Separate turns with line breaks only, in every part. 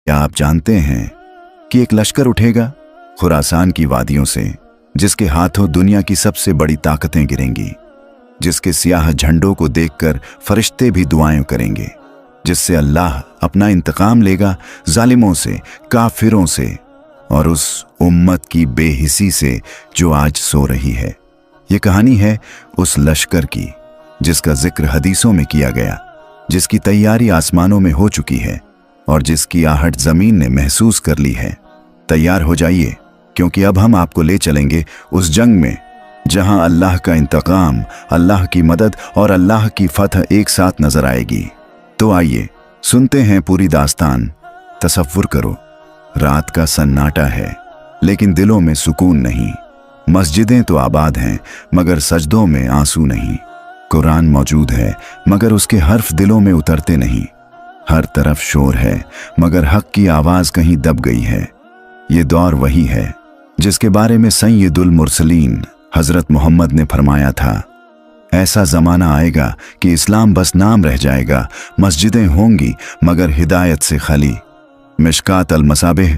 क्या आप जानते हैं कि एक लश्कर उठेगा खुरासान की वादियों से, जिसके हाथों दुनिया की सबसे बड़ी ताकतें गिरेंगी, जिसके सियाह झंडों को देखकर फरिश्ते भी दुआएं करेंगे, जिससे अल्लाह अपना इंतकाम लेगा जालिमों से, काफिरों से और उस उम्मत की बेहिसी से जो आज सो रही है। ये कहानी है उस लश्कर की जिसका जिक्र हदीसों में किया गया, जिसकी तैयारी आसमानों में हो चुकी है और जिसकी आहट जमीन ने महसूस कर ली है। तैयार हो जाइए, क्योंकि अब हम आपको ले चलेंगे उस जंग में जहां अल्लाह का इंतकाम, अल्लाह की मदद और अल्लाह की फतह एक साथ नजर आएगी। तो आइए सुनते हैं पूरी दास्तान। तसव्वुर करो, रात का सन्नाटा है लेकिन दिलों में सुकून नहीं। मस्जिदें तो आबाद हैं मगर सजदों में आंसू नहीं। कुरान मौजूद है मगर उसके हर्फ दिलों में उतरते नहीं। हर तरफ शोर है मगर हक की आवाज कहीं दब गई है। ये दौर वही है जिसके बारे में सैयदुल मुरसलीन हजरत मोहम्मद ने फरमाया था, ऐसा जमाना आएगा कि इस्लाम बस नाम रह जाएगा, मस्जिदें होंगी मगर हिदायत से खाली। मिशकात अल मसाबिह।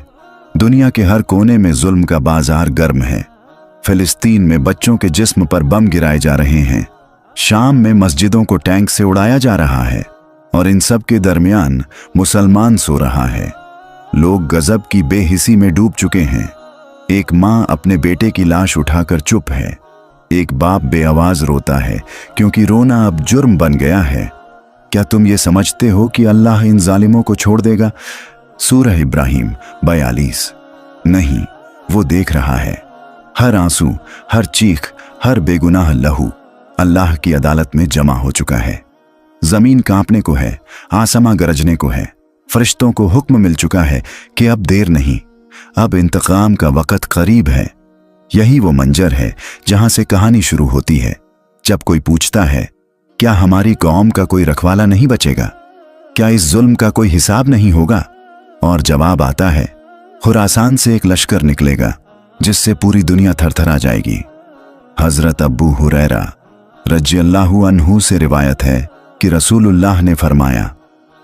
दुनिया के हर कोने में जुल्म का बाजार गर्म है। फिलिस्तीन में बच्चों के जिस्म पर बम गिराए जा रहे हैं, शाम में मस्जिदों को टैंक से उड़ाया जा रहा है और इन सब के दरमियान मुसलमान सो रहा है। लोग गजब की बेहिसी में डूब चुके हैं। एक माँ अपने बेटे की लाश उठाकर चुप है। एक बाप बेआवाज रोता है क्योंकि रोना अब जुर्म बन गया है। क्या तुम ये समझते हो कि अल्लाह इन जालिमों को छोड़ देगा? सूरह इब्राहिम 42। नहीं, वो देख रहा है। हर आंसू, हर चीख, हर बेगुनाह लहू अल्लाह की अदालत में जमा हो चुका है। जमीन कांपने को है, आसमां गरजने को है। फरिश्तों को हुक्म मिल चुका है कि अब देर नहीं, अब इंतकाम का वक़्त करीब है। यही वो मंजर है जहां से कहानी शुरू होती है। जब कोई पूछता है, क्या हमारी कौम का कोई रखवाला नहीं बचेगा? क्या इस जुल्म का कोई हिसाब नहीं होगा? और जवाब आता है, खुरासान से एक लश्कर निकलेगा जिससे पूरी दुनिया थरथरा जाएगी। हजरत अबू हुरैरा रज़ियल्लाहु अन्हु से रिवायत है कि रसूलुल्लाह ने फरमाया,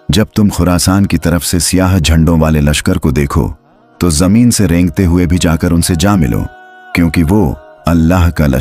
जब तुम खुरासान की तरफ से सियाह झंडों वाले लश्कर को देखो तो जमीन से रेंगते हुए भी जाकर उनसे जा मिलो, क्योंकि वो अल्लाह का लश्कर